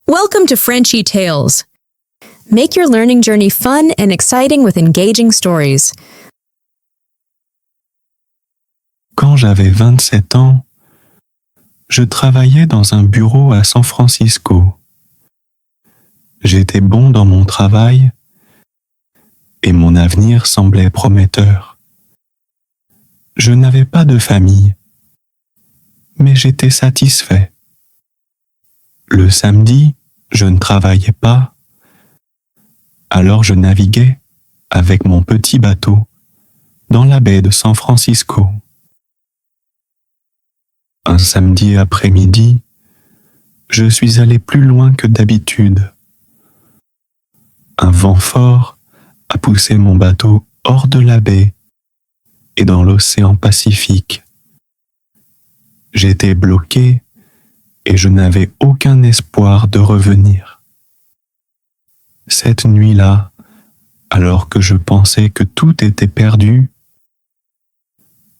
Welcome to Frenchy Tales. Make your learning journey fun and exciting with engaging stories. Quand j'avais 27 ans, je travaillais dans un bureau à San Francisco. J'étais bon dans mon travail et mon avenir semblait prometteur. Je n'avais pas de famille, mais j'étais satisfait. Le samedi, je ne travaillais pas, alors je naviguais avec mon petit bateau dans la baie de San Francisco. Un samedi après-midi, je suis allé plus loin que d'habitude. Un vent fort a poussé mon bateau hors de la baie et dans l'océan Pacifique. J'étais bloqué et je n'avais aucun espoir de revenir. Cette nuit-là, alors que je pensais que tout était perdu,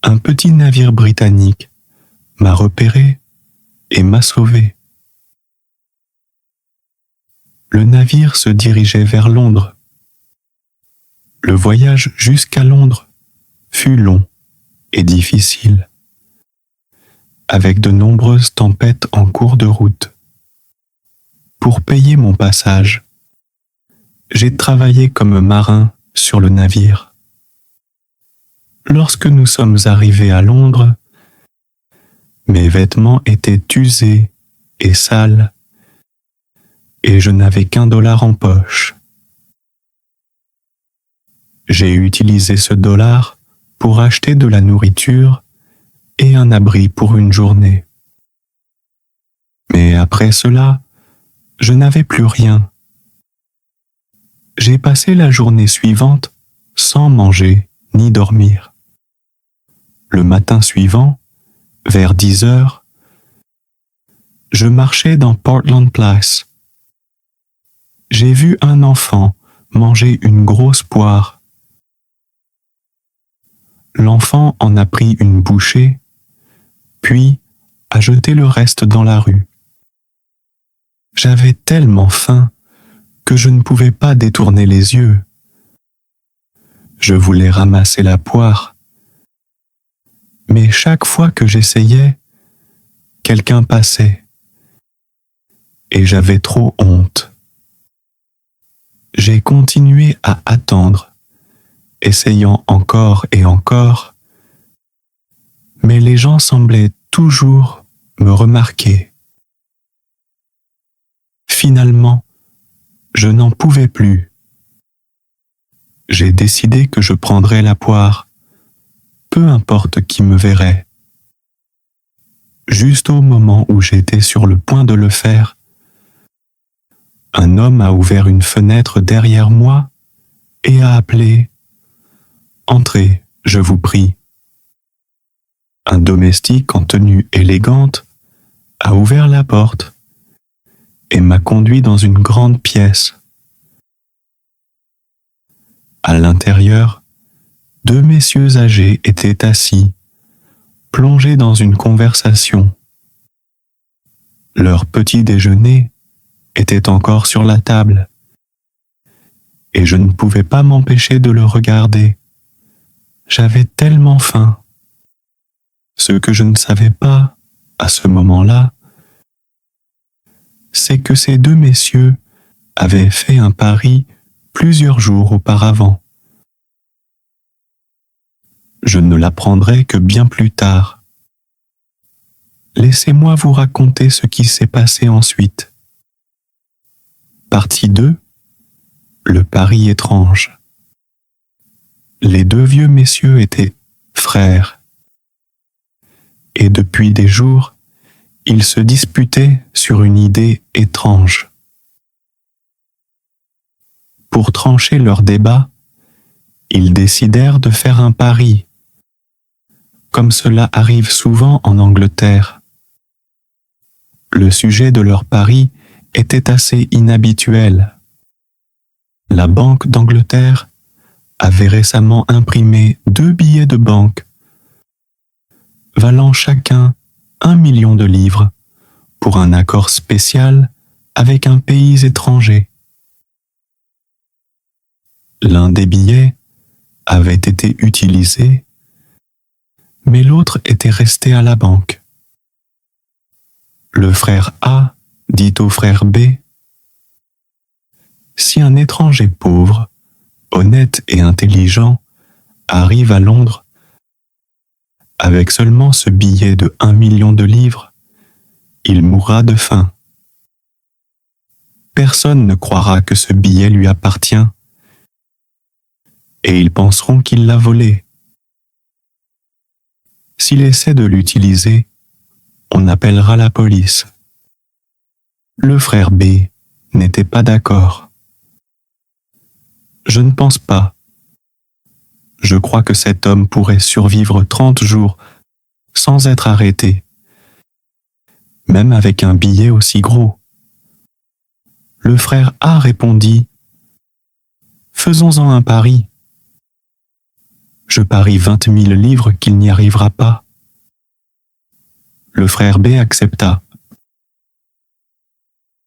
un petit navire britannique m'a repéré et m'a sauvé. Le navire se dirigeait vers Londres. Le voyage jusqu'à Londres fut long et difficile, avec de nombreuses tempêtes en cours de route. Pour payer mon passage, j'ai travaillé comme marin sur le navire. Lorsque nous sommes arrivés à Londres, mes vêtements étaient usés et sales, et je n'avais qu'$1 en poche. J'ai utilisé ce dollar pour acheter de la nourriture et un abri pour une journée. Mais après cela, je n'avais plus rien. J'ai passé la journée suivante sans manger ni dormir. Le matin suivant, vers 10 heures, je marchais dans Portland Place. J'ai vu un enfant manger une grosse poire. L'enfant en a pris une bouchée, puis a jeté le reste dans la rue. J'avais tellement faim que je ne pouvais pas détourner les yeux. Je voulais ramasser la poire, mais chaque fois que j'essayais, quelqu'un passait, et j'avais trop honte. J'ai continué à attendre, essayant encore et encore, mais les gens semblaient toujours me remarquer. Finalement, je n'en pouvais plus. J'ai décidé que je prendrais la poire, peu importe qui me verrait. Juste au moment où j'étais sur le point de le faire, un homme a ouvert une fenêtre derrière moi et a appelé « Entrez, je vous prie ». Un domestique en tenue élégante a ouvert la porte et m'a conduit dans une grande pièce. À l'intérieur, 2 messieurs âgés étaient assis, plongés dans une conversation. Leur petit déjeuner était encore sur la table, et je ne pouvais pas m'empêcher de le regarder. J'avais tellement faim. Ce que je ne savais pas, à ce moment-là, c'est que ces 2 messieurs avaient fait un pari plusieurs jours auparavant. Je ne l'apprendrai que bien plus tard. Laissez-moi vous raconter ce qui s'est passé ensuite. Partie 2. Le pari étrange. Les 2 vieux messieurs étaient frères. Et depuis des jours, ils se disputaient sur une idée étrange. Pour trancher leur débat, ils décidèrent de faire un pari, comme cela arrive souvent en Angleterre. Le sujet de leur pari était assez inhabituel. La Banque d'Angleterre avait récemment imprimé 2 billets de banque, valant chacun 1 million de livres pour un accord spécial avec un pays étranger. L'un des billets avait été utilisé, mais l'autre était resté à la banque. Le frère A dit au frère B, « Si un étranger pauvre, honnête et intelligent arrive à Londres avec seulement ce billet de 1 million de livres, il mourra de faim. Personne ne croira que ce billet lui appartient et ils penseront qu'il l'a volé. S'il essaie de l'utiliser, on appellera la police. » Le frère B n'était pas d'accord. « Je ne pense pas. Je crois que cet homme pourrait survivre 30 jours sans être arrêté, même avec un billet aussi gros. » Le frère A répondit, « Faisons-en un pari. Je parie 20 000 livres qu'il n'y arrivera pas. » Le frère B accepta.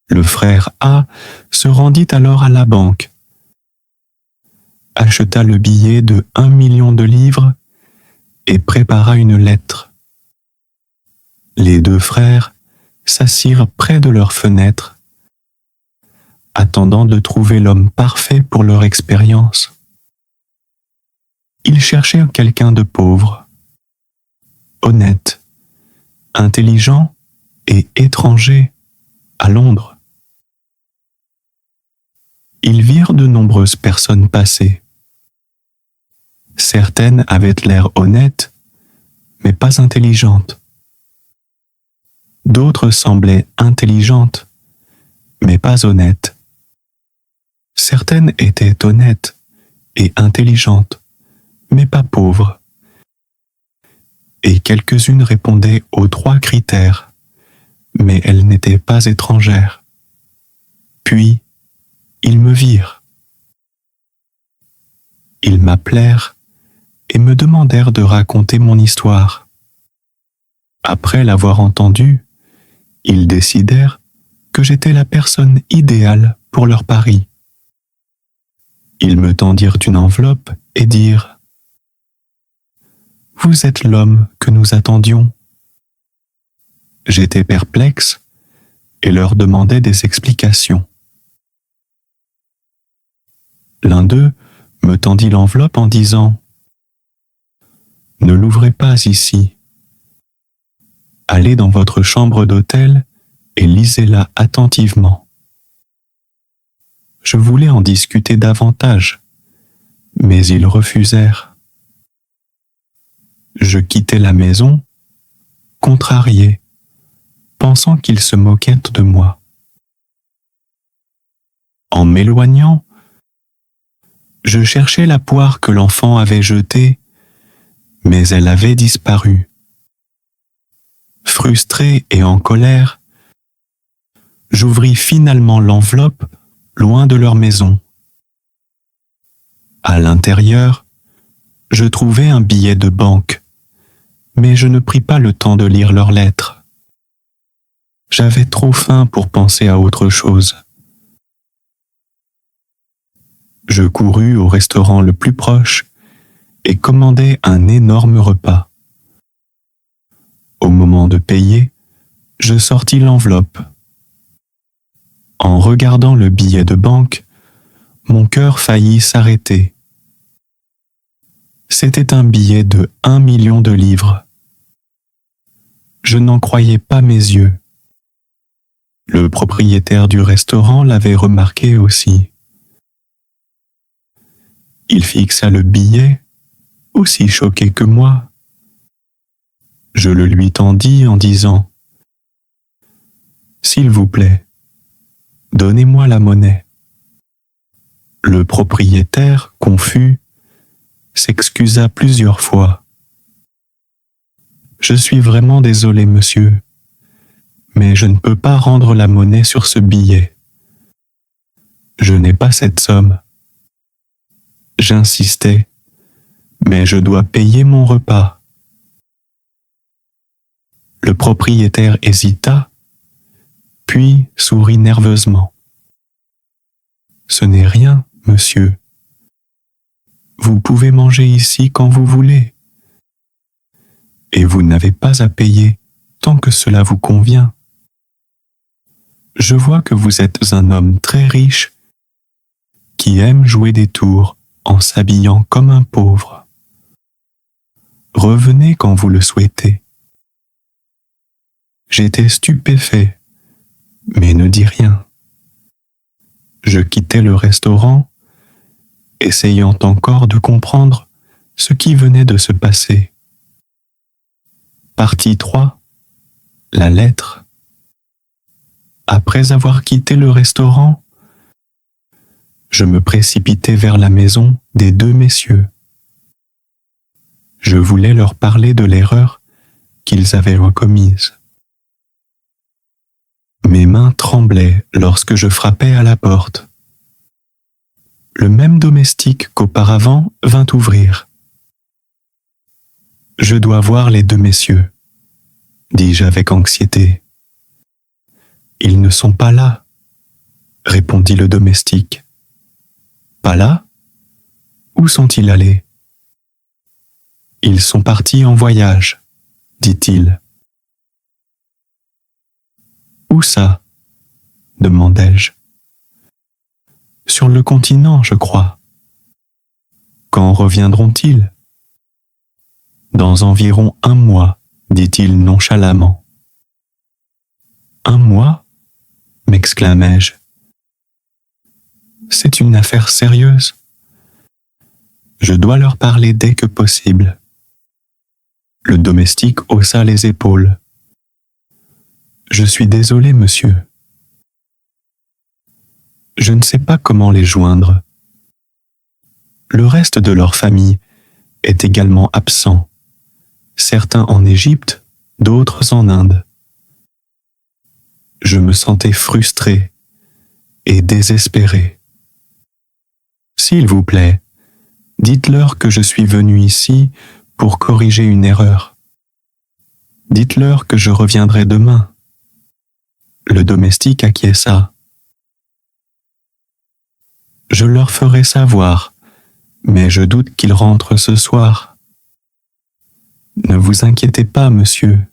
Le frère A se rendit alors à la banque, acheta le billet de 1 million de livres et prépara une lettre. Les deux frères s'assirent près de leur fenêtre, attendant de trouver l'homme parfait pour leur expérience. Ils cherchaient quelqu'un de pauvre, honnête, intelligent et étranger à Londres. Ils virent de nombreuses personnes passer. Certaines avaient l'air honnêtes, mais pas intelligentes. D'autres semblaient intelligentes, mais pas honnêtes. Certaines étaient honnêtes et intelligentes, mais pas pauvres. Et quelques-unes répondaient aux 3 critères, mais elles n'étaient pas étrangères. Puis, ils me virent. Ils m'appelèrent et me demandèrent de raconter mon histoire. Après l'avoir entendue, ils décidèrent que j'étais la personne idéale pour leur pari. Ils me tendirent une enveloppe et dirent « Vous êtes l'homme que nous attendions. » J'étais perplexe et leur demandai des explications. L'un d'eux me tendit l'enveloppe en disant « Ne l'ouvrez pas ici. Allez dans votre chambre d'hôtel et lisez-la attentivement. » Je voulais en discuter davantage, mais ils refusèrent. Je quittai la maison, contrarié, pensant qu'ils se moquaient de moi. En m'éloignant, je cherchais la poire que l'enfant avait jetée, mais elle avait disparu. Frustré et en colère, j'ouvris finalement l'enveloppe loin de leur maison. À l'intérieur, je trouvai un billet de banque, mais je ne pris pas le temps de lire leurs lettres. J'avais trop faim pour penser à autre chose. Je courus au restaurant le plus proche et commandai un énorme repas. Au moment de payer, je sortis l'enveloppe. En regardant le billet de banque, mon cœur faillit s'arrêter. C'était un billet de 1 million de livres. Je n'en croyais pas mes yeux. Le propriétaire du restaurant l'avait remarqué aussi. Il fixa le billet, aussi choqué que moi. Je le lui tendis en disant « S'il vous plaît, donnez-moi la monnaie. » Le propriétaire, confus, s'excusa plusieurs fois. « Je suis vraiment désolé, monsieur, mais je ne peux pas rendre la monnaie sur ce billet. Je n'ai pas cette somme. » J'insistais, mais je dois payer mon repas. Le propriétaire hésita, puis sourit nerveusement. Ce n'est rien, monsieur. Vous pouvez manger ici quand vous voulez. Et vous n'avez pas à payer tant que cela vous convient. Je vois que vous êtes un homme très riche qui aime jouer des tours en s'habillant comme un pauvre. Revenez quand vous le souhaitez. J'étais stupéfait, mais ne dis rien. Je quittai le restaurant, essayant encore de comprendre ce qui venait de se passer. Partie 3. La lettre. Après avoir quitté le restaurant, je me précipitai vers la maison des deux messieurs. Je voulais leur parler de l'erreur qu'ils avaient commise. Mes mains tremblaient lorsque je frappais à la porte. Le même domestique qu'auparavant vint ouvrir. « Je dois voir les deux messieurs, » dis-je avec anxiété. « Ils ne sont pas là, » répondit le domestique. « Pas là? Où sont-ils allés? »« Ils sont partis en voyage, » dit-il. « Où ça? » demandai-je. « Sur le continent, je crois. »« Quand reviendront-ils? »« Dans environ 1 mois, » dit-il nonchalamment. « 1 mois? » m'exclamai-je. « C'est une affaire sérieuse. Je dois leur parler dès que possible. » Le domestique haussa les épaules. « Je suis désolé, monsieur. Je ne sais pas comment les joindre. Le reste de leur famille est également absent, certains en Égypte, d'autres en Inde. Je me sentais frustré et désespéré. S'il vous plaît, dites-leur que je suis venu ici pour corriger une erreur. Dites-leur que je reviendrai demain. » Le domestique acquiesça. « Je leur ferai savoir, mais je doute qu'ils rentrent ce soir. »« Ne vous inquiétez pas, monsieur.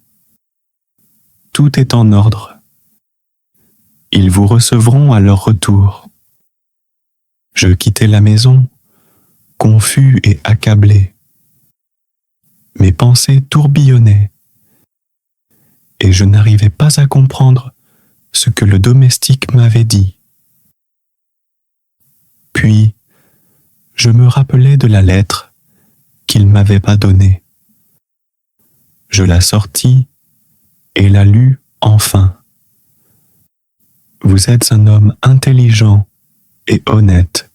Tout est en ordre. Ils vous recevront à leur retour. » Je quittai la maison, confus et accablé. Mes pensées tourbillonnaient, et je n'arrivais pas à comprendre ce que le domestique m'avait dit. Puis, je me rappelai de la lettre qu'il ne m'avait pas donnée. Je la sortis et la lus enfin. Vous êtes un homme intelligent et honnête.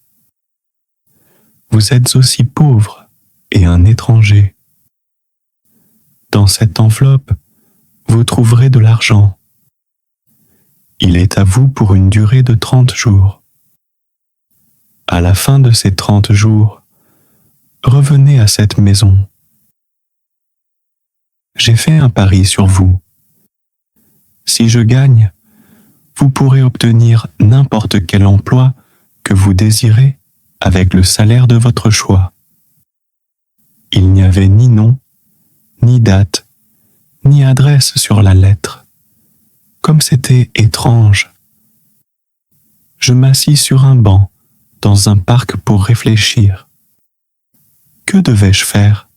Vous êtes aussi pauvre et un étranger. Dans cette enveloppe, vous trouverez de l'argent. Il est à vous pour une durée de 30 jours. À la fin de ces 30 jours, revenez à cette maison. J'ai fait un pari sur vous. Si je gagne, vous pourrez obtenir n'importe quel emploi que vous désirez avec le salaire de votre choix. Il n'y avait ni nom, ni date, ni adresse sur la lettre. Comme c'était étrange. Je m'assis sur un banc dans un parc pour réfléchir. Que devais-je faire?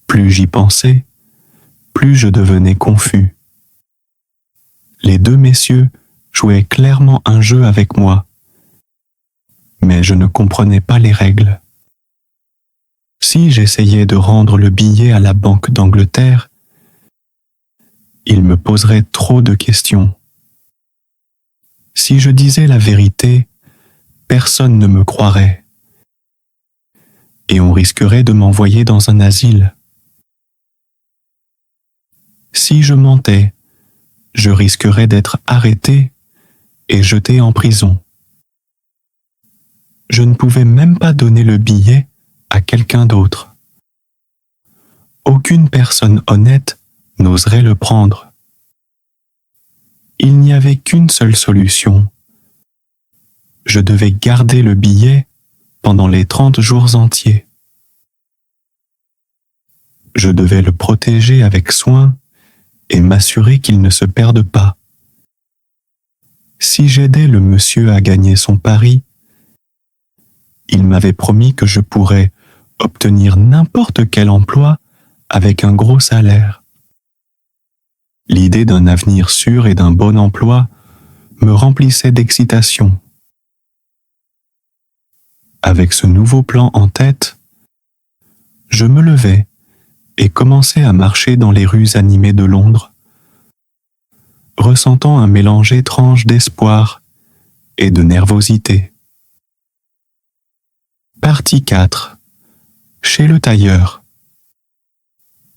Plus j'y pensais, plus je devenais confus. Les deux messieurs jouaient clairement un jeu avec moi, mais je ne comprenais pas les règles. Si j'essayais de rendre le billet à la Banque d'Angleterre, ils me poseraient trop de questions. Si je disais la vérité, personne ne me croirait, et on risquerait de m'envoyer dans un asile. Si je mentais, je risquerais d'être arrêté et jeté en prison. Je ne pouvais même pas donner le billet à quelqu'un d'autre. Aucune personne honnête n'oserait le prendre. Il n'y avait qu'une seule solution. Je devais garder le billet pendant les 30 jours entiers. Je devais le protéger avec soin et m'assurer qu'il ne se perde pas. Si j'aidais le monsieur à gagner son pari, il m'avait promis que je pourrais obtenir n'importe quel emploi avec un gros salaire. L'idée d'un avenir sûr et d'un bon emploi me remplissait d'excitation. Avec ce nouveau plan en tête, je me levai et commençai à marcher dans les rues animées de Londres, ressentant un mélange étrange d'espoir et de nervosité. Partie 4. Chez le tailleur.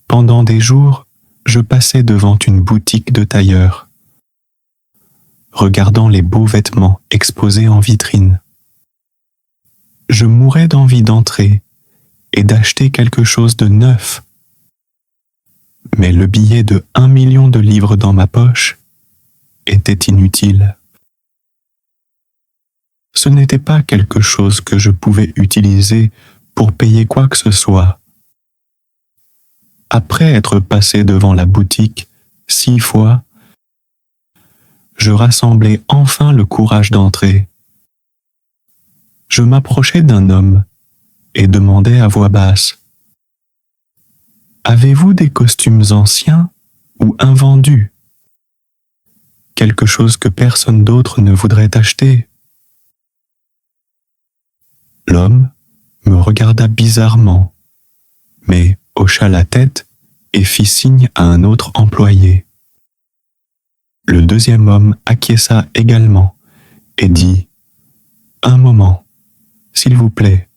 Pendant des jours, je passais devant une boutique de tailleur, regardant les beaux vêtements exposés en vitrine. Je mourais d'envie d'entrer et d'acheter quelque chose de neuf. Mais le billet de 1 million de livres dans ma poche était inutile. Ce n'était pas quelque chose que je pouvais utiliser pour payer quoi que ce soit. Après être passé devant la boutique 6 fois, je rassemblai enfin le courage d'entrer. Je m'approchai d'un homme et demandai à voix basse : « Avez-vous des costumes anciens ou invendus ? Quelque chose que personne d'autre ne voudrait acheter ?» L'homme me regarda bizarrement, mais hocha la tête et fit signe à un autre employé. Le deuxième homme acquiesça également et dit : « Un moment, s'il vous plaît. »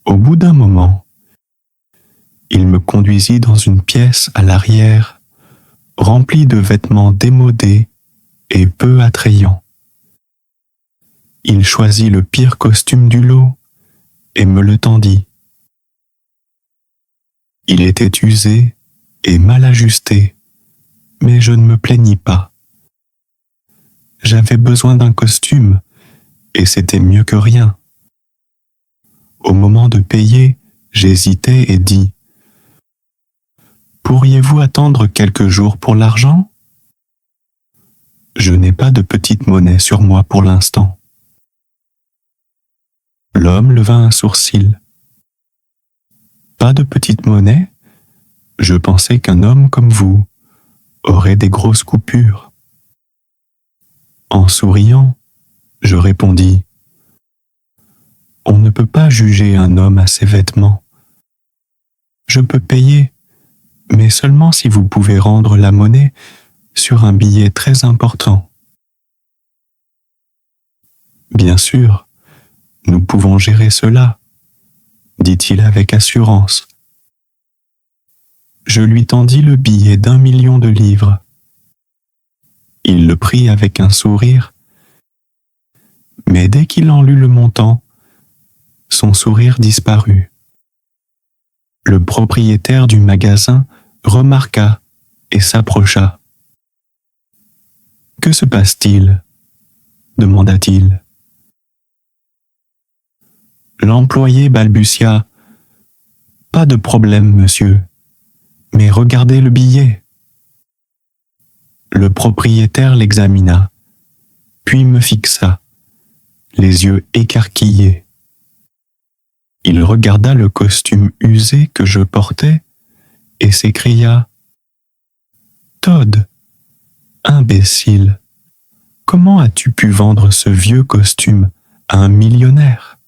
Au bout d'un moment, il me conduisit dans une pièce à l'arrière, remplie de vêtements démodés et peu attrayants. Il choisit le pire costume du lot et me le tendit. Il était usé et mal ajusté, mais je ne me plaignis pas. J'avais besoin d'un costume et c'était mieux que rien. Au moment de payer, j'hésitai et dis : « Pourriez-vous attendre quelques jours pour l'argent ? Je n'ai pas de petite monnaie sur moi pour l'instant. » L'homme leva un sourcil. « Pas de petite monnaie ? Je pensais qu'un homme comme vous aurait des grosses coupures. » En souriant, je répondis : « On ne peut pas juger un homme à ses vêtements. Je peux payer, mais seulement si vous pouvez rendre la monnaie sur un billet très important. » « Bien sûr, nous pouvons gérer cela, » dit-il avec assurance. Je lui tendis le billet d'1 million de livres. Il le prit avec un sourire, mais dès qu'il en lut le montant, son sourire disparut. Le propriétaire du magasin remarqua et s'approcha. « Que se passe-t-il ? » demanda-t-il. L'employé balbutia : « Pas de problème, monsieur, mais regardez le billet. » Le propriétaire l'examina, puis me fixa, les yeux écarquillés. Il regarda le costume usé que je portais et s'écria : « Todd, imbécile, comment as-tu pu vendre ce vieux costume à un millionnaire ?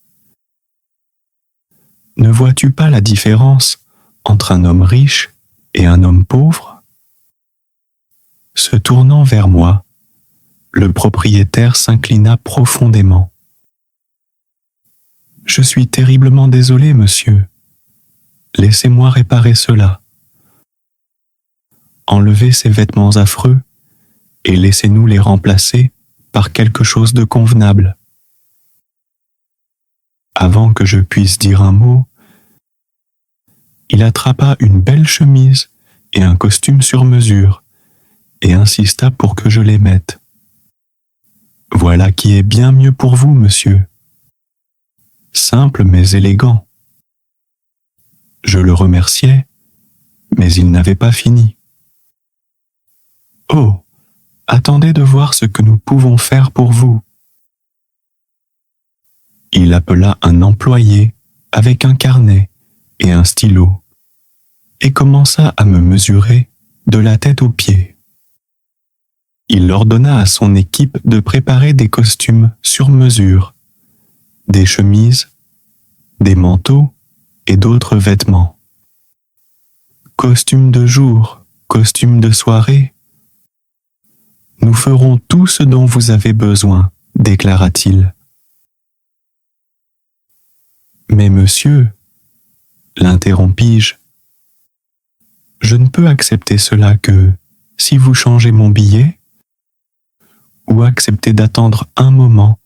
Ne vois-tu pas la différence entre un homme riche et un homme pauvre ? » Se tournant vers moi, le propriétaire s'inclina profondément. « Je suis terriblement désolé, monsieur. Laissez-moi réparer cela. Enlevez ces vêtements affreux et laissez-nous les remplacer par quelque chose de convenable. » Avant que je puisse dire un mot, il attrapa une belle chemise et un costume sur mesure et insista pour que je les mette. Voilà qui est bien mieux pour vous, monsieur. Simple mais élégant. Je le remerciai, mais il n'avait pas fini. Oh, attendez de voir ce que nous pouvons faire pour vous. Il appela un employé avec un carnet et un stylo et commença à me mesurer de la tête aux pieds. Il ordonna à son équipe de préparer des costumes sur mesure, des chemises, des manteaux et d'autres vêtements. Costumes de jour, costumes de soirée. Nous ferons tout ce dont vous avez besoin, déclara-t-il. Mais monsieur, l'interrompis-je, je ne peux accepter cela que si vous changez mon billet ou accepter d'attendre un moment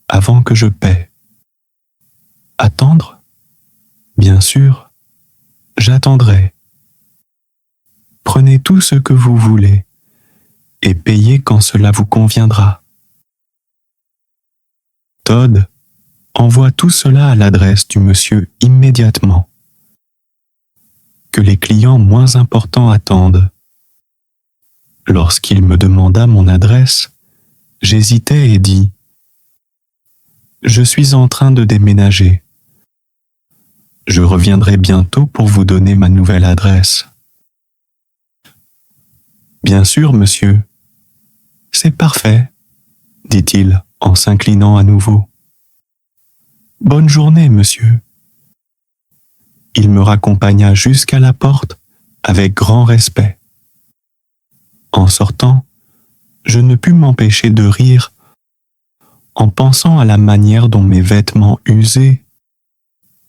avant que je paie. Attendre? Bien sûr, j'attendrai. Prenez tout ce que vous voulez et payez quand cela vous conviendra. Todd, envoie tout cela à l'adresse du monsieur immédiatement. Que les clients moins importants attendent. Lorsqu'il me demanda mon adresse, j'hésitai et dis « Je suis en train de déménager. Je reviendrai bientôt pour vous donner ma nouvelle adresse. » « Bien sûr, monsieur. C'est parfait, » dit-il en s'inclinant à nouveau. « Bonne journée, monsieur. » Il me raccompagna jusqu'à la porte avec grand respect. En sortant, je ne pus m'empêcher de rire en pensant à la manière dont mes vêtements usés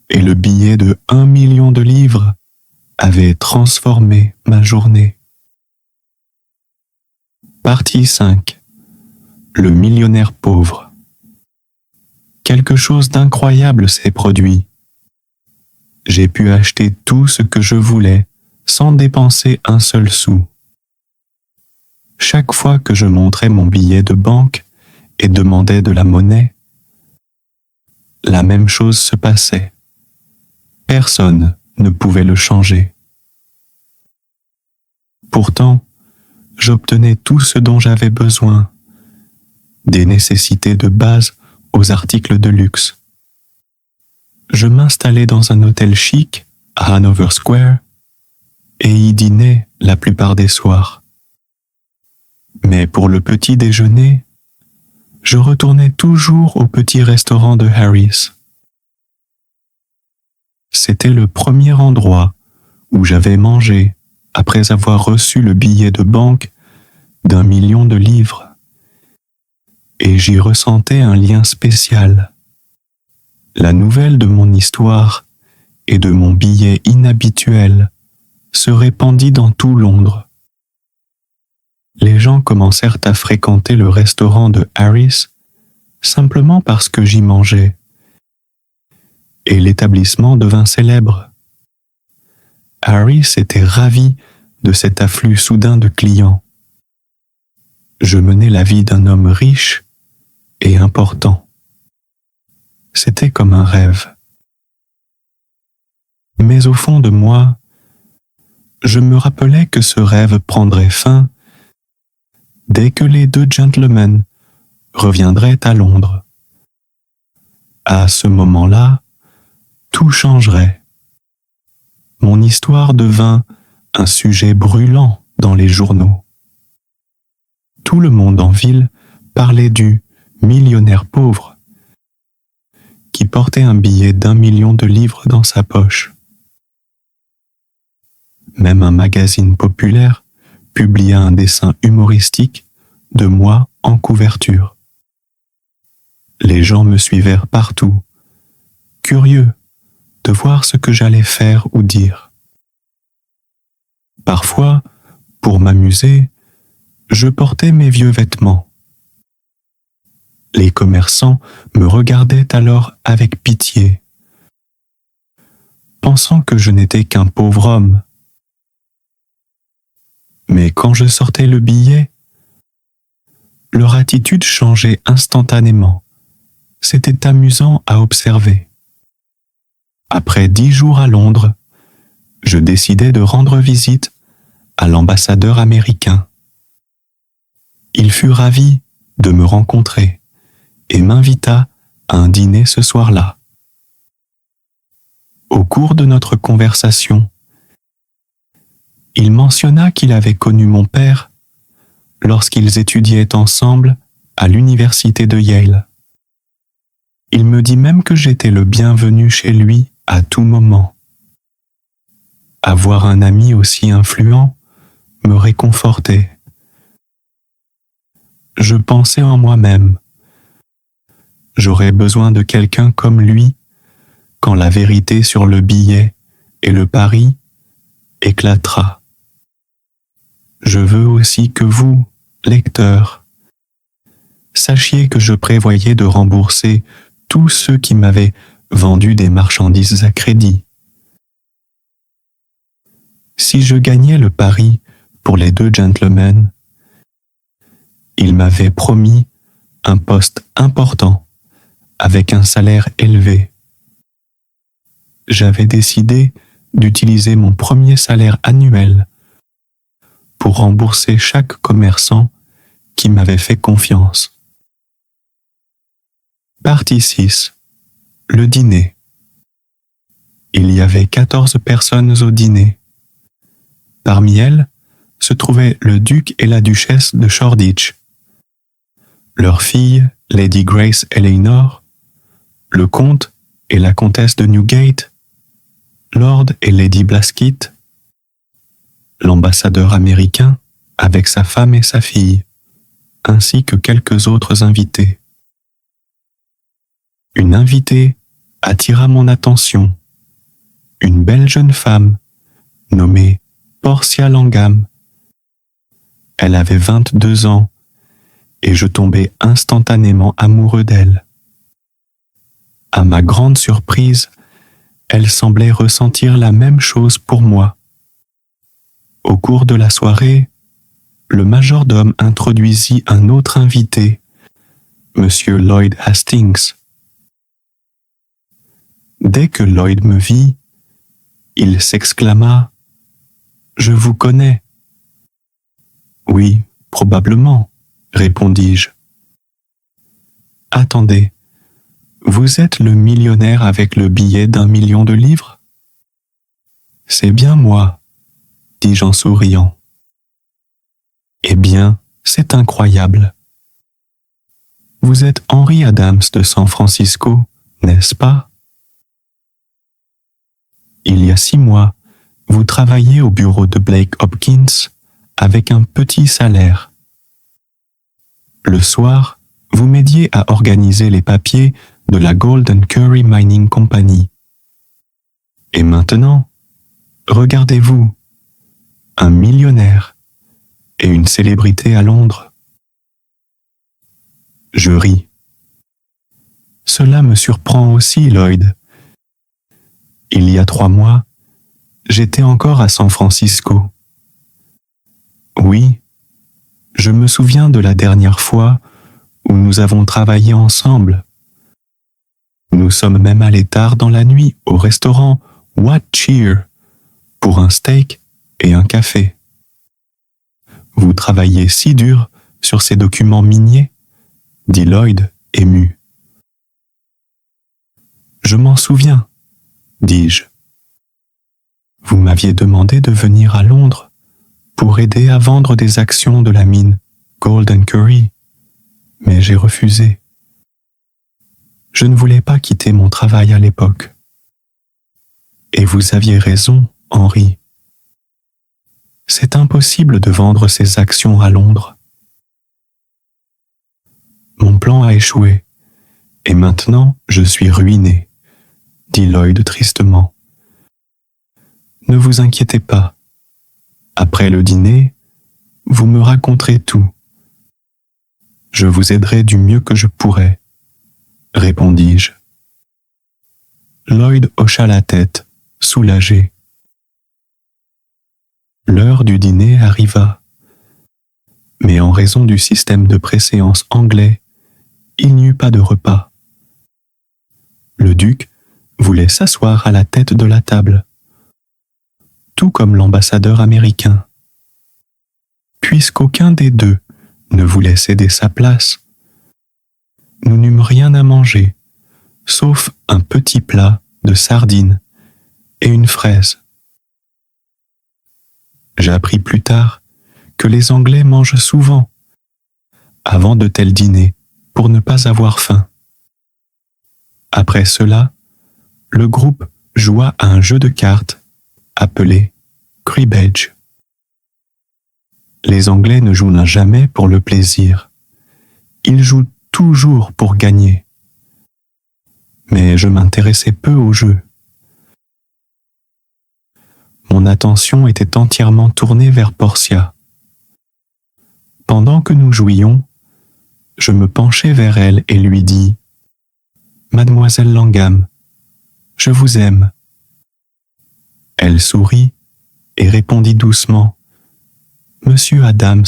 et le billet de 1 million de livres avaient transformé ma journée. Partie 5. Le millionnaire pauvre. Quelque chose d'incroyable s'est produit. J'ai pu acheter tout ce que je voulais sans dépenser un seul sou. Chaque fois que je montrais mon billet de banque et demandais de la monnaie, la même chose se passait. Personne ne pouvait le changer. Pourtant, j'obtenais tout ce dont j'avais besoin, des nécessités de base aux articles de luxe. Je m'installais dans un hôtel chic à Hanover Square et y dînais la plupart des soirs. Mais pour le petit déjeuner, je retournais toujours au petit restaurant de Harris. C'était le premier endroit où j'avais mangé après avoir reçu le billet de banque d'1 million de livres. Et j'y ressentais un lien spécial. La nouvelle de mon histoire et de mon billet inhabituel se répandit dans tout Londres. Les gens commencèrent à fréquenter le restaurant de Harris simplement parce que j'y mangeais. Et l'établissement devint célèbre. Harris était ravi de cet afflux soudain de clients. Je menais la vie d'un homme riche et important. C'était comme un rêve. Mais au fond de moi, je me rappelais que ce rêve prendrait fin dès que les deux gentlemen reviendraient à Londres. À ce moment-là, tout changerait. Mon histoire devint un sujet brûlant dans les journaux. Tout le monde en ville parlait du millionnaire pauvre qui portait un billet d'1 million de livres dans sa poche. Même un magazine populaire publia un dessin humoristique de moi en couverture. Les gens me suivèrent partout, curieux de voir ce que j'allais faire ou dire. Parfois, pour m'amuser, je portais mes vieux vêtements. Les commerçants me regardaient alors avec pitié, pensant que je n'étais qu'un pauvre homme. Mais quand je sortais le billet, leur attitude changeait instantanément. C'était amusant à observer. Après 10 jours à Londres, je décidai de rendre visite à l'ambassadeur américain. Il fut ravi de me rencontrer et m'invita à un dîner ce soir-là. Au cours de notre conversation, il mentionna qu'il avait connu mon père lorsqu'ils étudiaient ensemble à l'université de Yale. Il me dit même que j'étais le bienvenu chez lui à tout moment. Avoir un ami aussi influent me réconfortait. Je pensais en moi-même. J'aurais besoin de quelqu'un comme lui quand la vérité sur le billet et le pari éclatera. Je veux aussi que vous, lecteurs, sachiez que je prévoyais de rembourser tous ceux qui m'avaient vendu des marchandises à crédit. Si je gagnais le pari pour les 2 gentlemen, ils m'avaient promis un poste important avec un salaire élevé. J'avais décidé d'utiliser mon premier salaire annuel pour rembourser chaque commerçant qui m'avait fait confiance. Partie 6. Le dîner. Il y avait 14 personnes au dîner. Parmi elles se trouvaient le duc et la duchesse de Shoreditch, leur fille Lady Grace Eleanor, le comte et la comtesse de Newgate, Lord et Lady Blaskett, l'ambassadeur américain avec sa femme et sa fille, ainsi que quelques autres invités. Une invitée attira mon attention, une belle jeune femme nommée Portia Langham. Elle avait 22 ans et je tombai instantanément amoureux d'elle. À ma grande surprise, elle semblait ressentir la même chose pour moi. Au cours de la soirée, le majordome introduisit un autre invité, Monsieur Lloyd Hastings. Dès que Lloyd me vit, il s'exclama « Je vous connais ». « Oui, probablement », répondis-je. « Attendez, vous êtes le millionnaire avec le billet d'1 million de livres ?»« C'est bien moi, » dis-je en souriant. « Eh bien, c'est incroyable. Vous êtes Henry Adams de San Francisco, n'est-ce pas? Il y a 6 mois, vous travailliez au bureau de Blake Hopkins avec un petit salaire. Le soir, vous m'aidiez à organiser les papiers de la Golden Curry Mining Company. Et maintenant, regardez-vous, un millionnaire et une célébrité à Londres. Je ris. Cela me surprend aussi, Lloyd. Il y a 3 mois, j'étais encore à San Francisco. Oui, je me souviens de la dernière fois où nous avons travaillé ensemble. Nous sommes même allés tard dans la nuit au restaurant What Cheer pour un steak et un café. Vous travaillez si dur sur ces documents miniers, dit Lloyd, ému. Je m'en souviens, dis-je. Vous m'aviez demandé de venir à Londres pour aider à vendre des actions de la mine Golden Curry, mais j'ai refusé. Je ne voulais pas quitter mon travail à l'époque. Et vous aviez raison, Henry. C'est impossible de vendre ces actions à Londres. Mon plan a échoué, et maintenant je suis ruiné, dit Lloyd tristement. Ne vous inquiétez pas. Après le dîner, vous me raconterez tout. Je vous aiderai du mieux que je pourrai, répondis-je. Lloyd hocha la tête, soulagé. L'heure du dîner arriva. Mais en raison du système de préséance anglais, il n'y eut pas de repas. Le duc voulait s'asseoir à la tête de la table, tout comme l'ambassadeur américain. Puisqu'aucun des deux ne voulait céder sa place, nous n'eûmes rien à manger, sauf un petit plat de sardines et une fraise. J'ai appris plus tard que les Anglais mangent souvent avant de tels dîners pour ne pas avoir faim. Après cela, le groupe joua à un jeu de cartes appelé cribbage. Les Anglais ne jouent jamais pour le plaisir. Ils jouent toujours pour gagner. Mais je m'intéressais peu au jeu. Mon attention était entièrement tournée vers Portia. Pendant que nous jouions, je me penchai vers elle et lui dis « Mademoiselle Langham, je vous aime. » Elle sourit et répondit doucement « Monsieur Adams,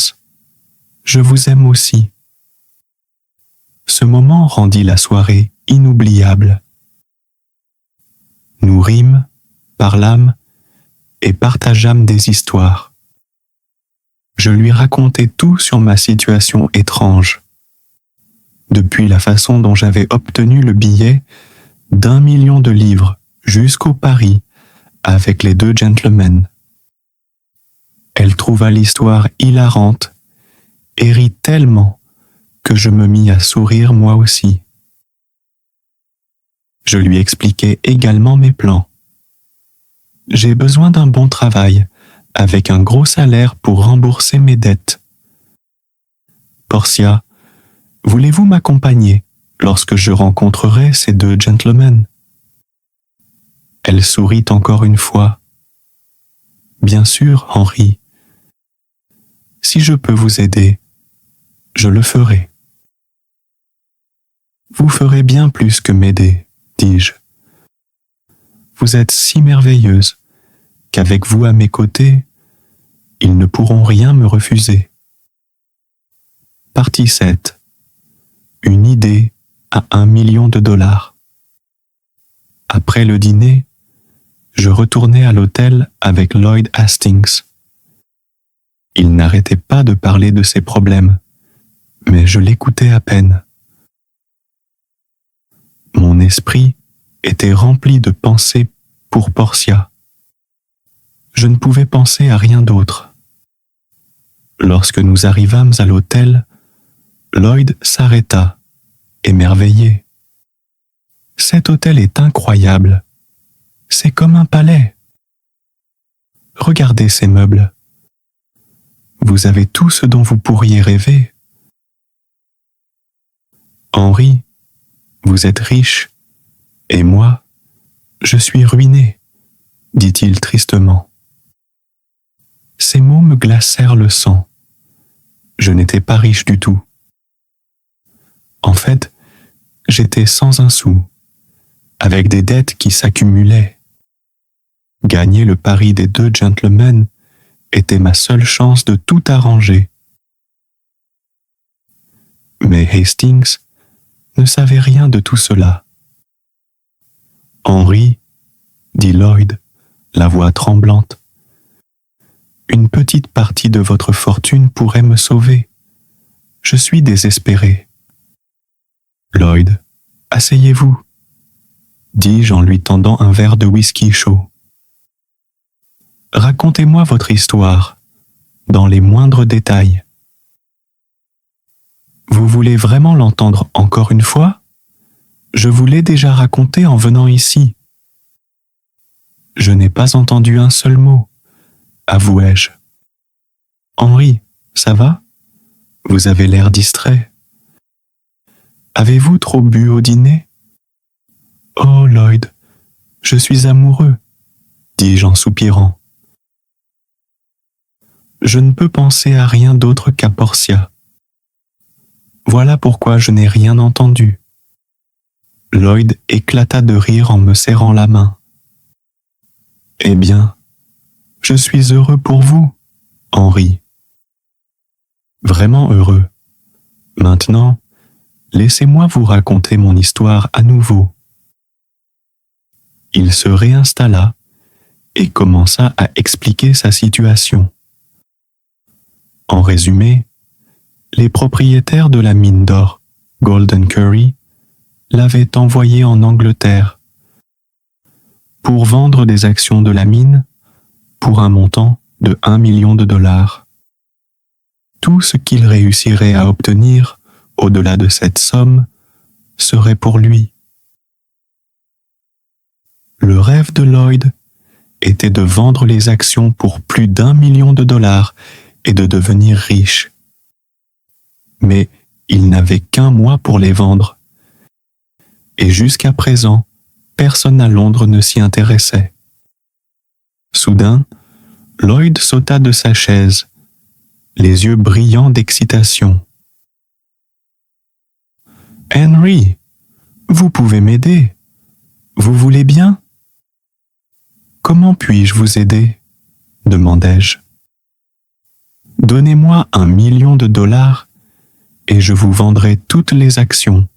je vous aime aussi. » Ce moment rendit la soirée inoubliable. Nous rîmes, parlâmes et partageâmes des histoires. Je lui racontai tout sur ma situation étrange, depuis la façon dont j'avais obtenu le billet d'1 million de livres jusqu'au Paris avec les deux gentlemen. Elle trouva l'histoire hilarante et rit tellement que je me mis à sourire moi aussi. Je lui expliquai également mes plans. J'ai besoin d'un bon travail, avec un gros salaire pour rembourser mes dettes. Portia, voulez-vous m'accompagner lorsque je rencontrerai ces deux gentlemen? Elle sourit encore une fois. Bien sûr, Henry. Si je peux vous aider, je le ferai. Vous ferez bien plus que m'aider, dis-je. Vous êtes si merveilleuse qu'avec vous à mes côtés, ils ne pourront rien me refuser. Partie 7. Une idée à 1 million de dollars. Après le dîner, je retournai à l'hôtel avec Lloyd Hastings. Il n'arrêtait pas de parler de ses problèmes, mais je l'écoutais à peine. Mon esprit était rempli de pensées pour Portia. Je ne pouvais penser à rien d'autre. Lorsque nous arrivâmes à l'hôtel, Lloyd s'arrêta, émerveillé. « Cet hôtel est incroyable. C'est comme un palais. Regardez ces meubles. Vous avez tout ce dont vous pourriez rêver. Henry, vous êtes riche, et moi, je suis ruiné, dit-il tristement. Ces mots me glacèrent le sang. Je n'étais pas riche du tout. En fait, j'étais sans un sou, avec des dettes qui s'accumulaient. Gagner le pari des deux gentlemen était ma seule chance de tout arranger. Mais Hastings ne savait rien de tout cela. « Henry, dit Lloyd, la voix tremblante, une petite partie de votre fortune pourrait me sauver. Je suis désespéré. » « Lloyd, asseyez-vous, dis-je en lui tendant un verre de whisky chaud. Racontez-moi votre histoire, dans les moindres détails. Vous voulez vraiment l'entendre encore une fois? Je vous l'ai déjà raconté en venant ici. Je n'ai pas entendu un seul mot, avouai-je. Henry, ça va? Vous avez l'air distrait. Avez-vous trop bu au dîner? Oh, Lloyd, je suis amoureux, dis-je en soupirant. Je ne peux penser à rien d'autre qu'à Portia. Voilà pourquoi je n'ai rien entendu. Lloyd éclata de rire en me serrant la main. Eh bien, je suis heureux pour vous, Henry. vraiment heureux. Maintenant, laissez-moi vous raconter mon histoire à nouveau. Il se réinstalla et commença à expliquer sa situation. En résumé, les propriétaires de la mine d'or Golden Curry l'avaient envoyé en Angleterre pour vendre des actions de la mine pour un montant de 1 million de dollars. Tout ce qu'il réussirait à obtenir au-delà de cette somme serait pour lui. Le rêve de Lloyd était de vendre les actions pour plus d'1 million de dollars et de devenir riche. Mais il n'avait qu'1 mois pour les vendre. Et jusqu'à présent, personne à Londres ne s'y intéressait. Soudain, Lloyd sauta de sa chaise, les yeux brillants d'excitation. « Henry, vous pouvez m'aider. Vous voulez bien ? » « Comment puis-je vous aider ? » demandai-je. « Donnez-moi 1 million de dollars et je vous vendrai toutes les actions.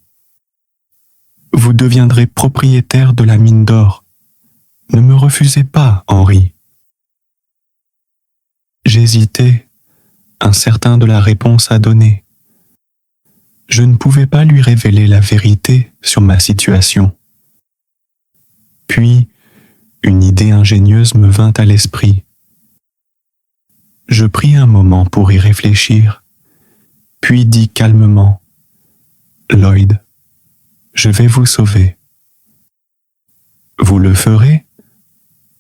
Vous deviendrez propriétaire de la mine d'or. Ne me refusez pas, Henry. » J'hésitais, incertain de la réponse à donner. Je ne pouvais pas lui révéler la vérité sur ma situation. Puis, une idée ingénieuse me vint à l'esprit. Je pris un moment pour y réfléchir, puis dis calmement, « Lloyd, je vais vous sauver. »« Vous le ferez ?»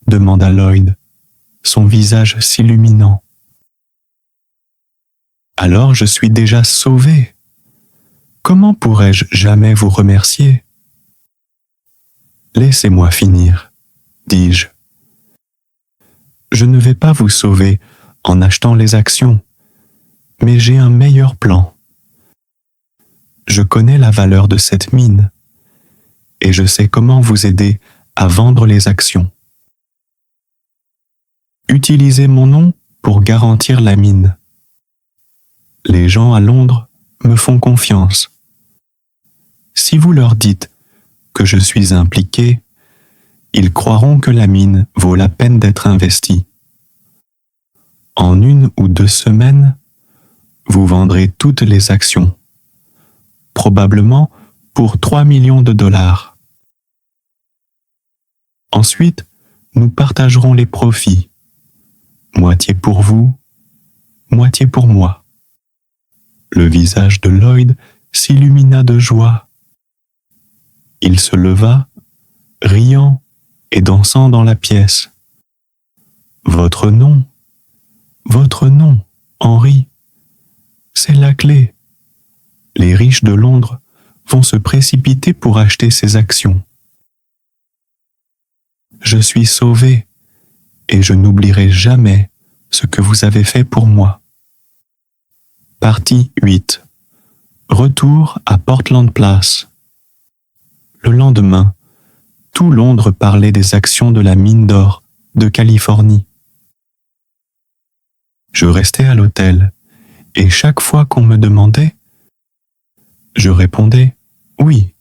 demanda Lloyd, son visage s'illuminant. « Alors je suis déjà sauvé. Comment pourrais-je jamais vous remercier ? » « Laissez-moi finir, dis-je. Je ne vais pas vous sauver en achetant les actions, mais j'ai un meilleur plan. Je connais la valeur de cette mine et je sais comment vous aider à vendre les actions. Utilisez mon nom pour garantir la mine. Les gens à Londres me font confiance. Si vous leur dites que je suis impliqué, ils croiront que la mine vaut la peine d'être investie. En 1 ou 2 semaines, vous vendrez toutes les actions, probablement pour 3 millions de dollars. Ensuite, nous partagerons les profits, moitié pour vous, moitié pour moi. Le visage de Lloyd s'illumina de joie. Il se leva, riant et dansant dans la pièce. « Votre nom, Henry, c'est la clé. Les riches de Londres vont se précipiter pour acheter ces actions. Je suis sauvé et je n'oublierai jamais ce que vous avez fait pour moi. » Partie 8. Retour à Portland Place. Le lendemain, tout Londres parlait des actions de la mine d'or de Californie. Je restais à l'hôtel et chaque fois qu'on me demandait, je répondais « Oui,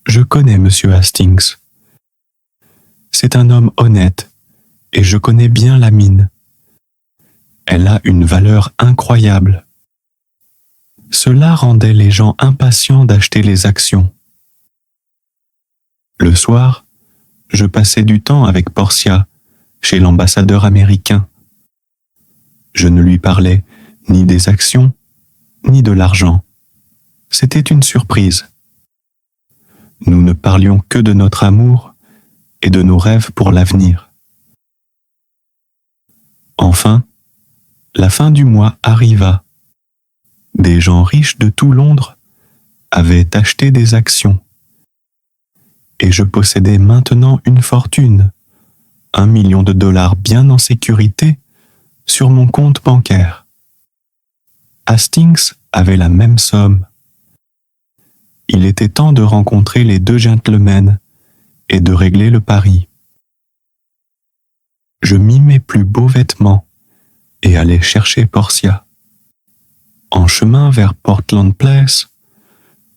je connais M. Hastings. C'est un homme honnête et je connais bien la mine. Elle a une valeur incroyable. » Cela rendait les gens impatients d'acheter les actions. Le soir, je passais du temps avec Portia, chez l'ambassadeur américain. Je ne lui parlais ni des actions, ni de l'argent. C'était une surprise. Nous ne parlions que de notre amour et de nos rêves pour l'avenir. Enfin, la fin du mois arriva. Des gens riches de tout Londres avaient acheté des actions. Et je possédais maintenant une fortune, 1 million de dollars bien en sécurité, sur mon compte bancaire. Hastings avait la même somme. Il était temps de rencontrer les 2 gentlemen et de régler le pari. Je mis mes plus beaux vêtements et allai chercher Portia. En chemin vers Portland Place,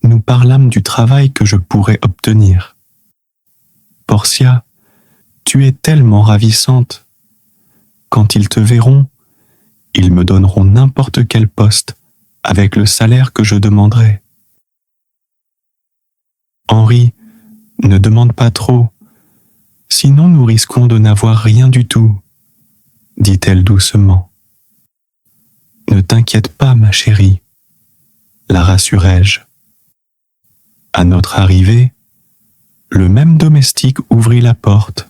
nous parlâmes du travail que je pourrais obtenir. Portia, tu es tellement ravissante. Quand ils te verront, ils me donneront n'importe quel poste avec le salaire que je demanderai. Henri, ne demande pas trop, sinon nous risquons de n'avoir rien du tout, dit-elle doucement. Ne t'inquiète pas, ma chérie, la rassurai-je. À notre arrivée, le même domestique ouvrit la porte.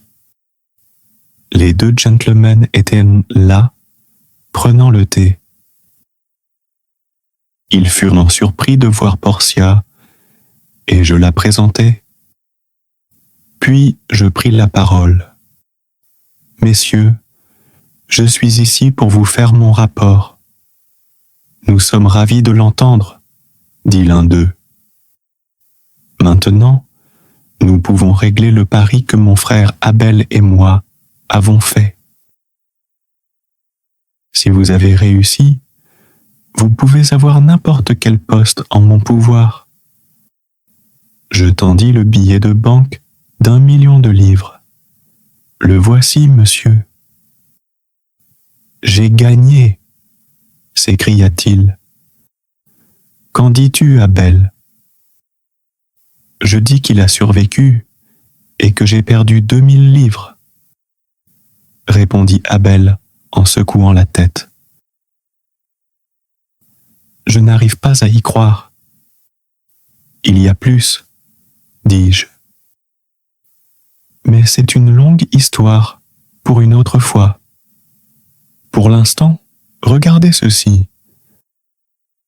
Les deux gentlemen étaient là, prenant le thé. Ils furent surpris de voir Portia, et je la présentai. Puis je pris la parole. Messieurs, je suis ici pour vous faire mon rapport. Nous sommes ravis de l'entendre, dit l'un d'eux. Maintenant, nous pouvons régler le pari que mon frère Abel et moi avons fait. Si vous avez réussi, vous pouvez avoir n'importe quel poste en mon pouvoir. Je tendis le billet de banque d'1 million de livres. Le voici, monsieur. J'ai gagné, s'écria-t-il. Qu'en dis-tu, Abel? Je dis qu'il a survécu et que j'ai perdu 2000 livres, répondit Abel en secouant la tête. Je n'arrive pas à y croire. Il y a plus, dis-je. Mais c'est une longue histoire pour une autre fois. Pour l'instant, regardez ceci.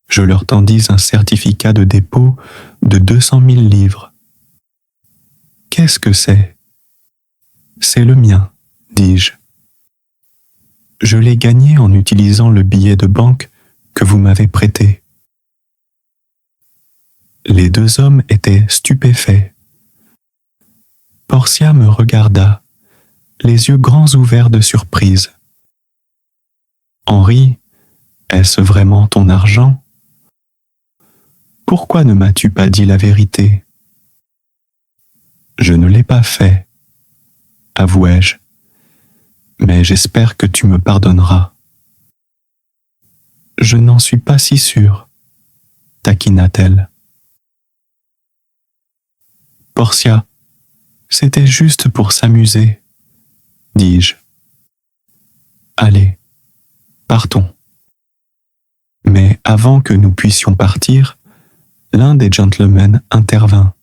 Je leur tendis un certificat de dépôt de 200 000 livres. Qu'est-ce que c'est? C'est le mien, dis-je. Je l'ai gagné en utilisant le billet de banque que vous m'avez prêté. Les deux hommes étaient stupéfaits. Portia me regarda, les yeux grands ouverts de surprise. Henri, est-ce vraiment ton argent? Pourquoi ne m'as-tu pas dit la vérité? Je ne l'ai pas fait, avouai-je, mais j'espère que tu me pardonneras. Je n'en suis pas si sûre, taquina-t-elle. Portia, c'était juste pour s'amuser, dis-je. Allez, partons. Mais avant que nous puissions partir, l'un des gentlemen intervint.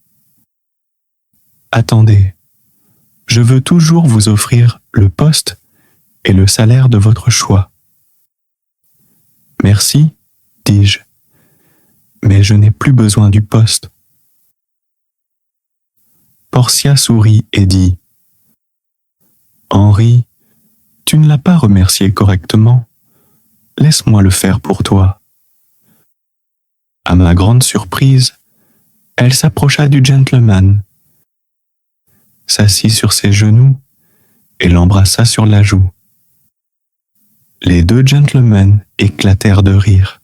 Attendez, je veux toujours vous offrir le poste et le salaire de votre choix. Merci, dis-je, mais je n'ai plus besoin du poste. Portia sourit et dit « Henri, tu ne l'as pas remercié correctement. Laisse-moi le faire pour toi. » À ma grande surprise, elle s'approcha du gentleman, s'assit sur ses genoux et l'embrassa sur la joue. Les deux gentlemen éclatèrent de rire.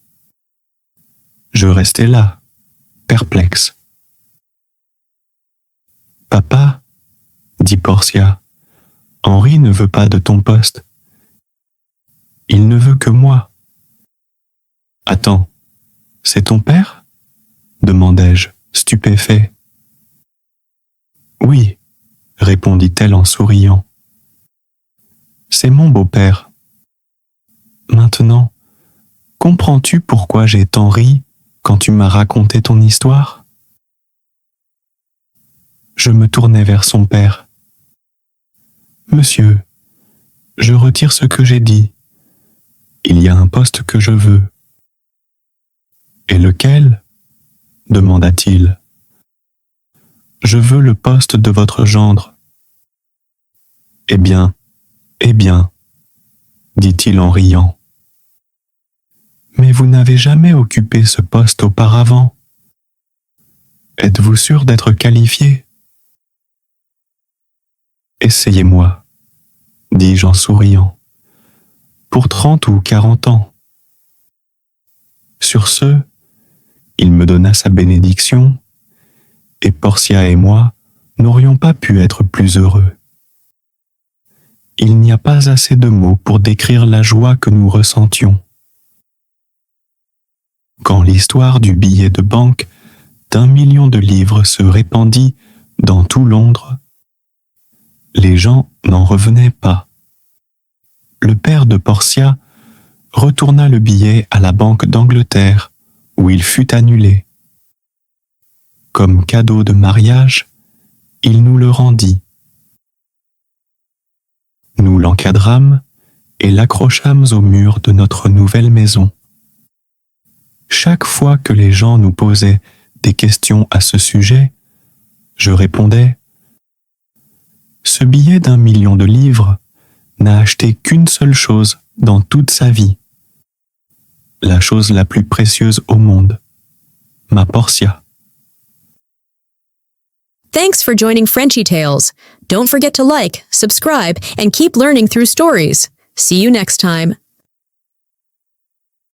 Je restai là, perplexe. « Papa, dit Portia, Henri ne veut pas de ton poste. Il ne veut que moi. » Attends, c'est ton père? Demandai-je, stupéfait. Oui, répondit-elle en souriant. C'est mon beau-père. Maintenant, comprends-tu pourquoi j'ai tant ri quand tu m'as raconté ton histoire? Je me tournai vers son père. Monsieur, je retire ce que j'ai dit. Il y a un poste que je veux. Et lequel? Demanda-t-il. Je veux le poste de votre gendre. Eh bien, dit-il en riant. Mais vous n'avez jamais occupé ce poste auparavant. Êtes-vous sûr d'être qualifié? Essayez-moi, dis-je en souriant. Pour 30 ou 40 ans. Sur ce, il me donna sa bénédiction, et Portia et moi n'aurions pas pu être plus heureux. Il n'y a pas assez de mots pour décrire la joie que nous ressentions. Quand l'histoire du billet de banque d'1 million de livres se répandit dans tout Londres, les gens n'en revenaient pas. Le père de Portia retourna le billet à la Banque d'Angleterre, où il fut annulé. Comme cadeau de mariage, il nous le rendit. Nous l'encadrâmes et l'accrochâmes au mur de notre nouvelle maison. Chaque fois que les gens nous posaient des questions à ce sujet, je répondais « Ce billet d'1 million de livres n'a acheté qu'une seule chose dans toute sa vie. La chose la plus précieuse au monde, ma Portia. » Thanks for joining Frenchy Tales. Don't forget to like, subscribe, and keep learning through stories. See you next time.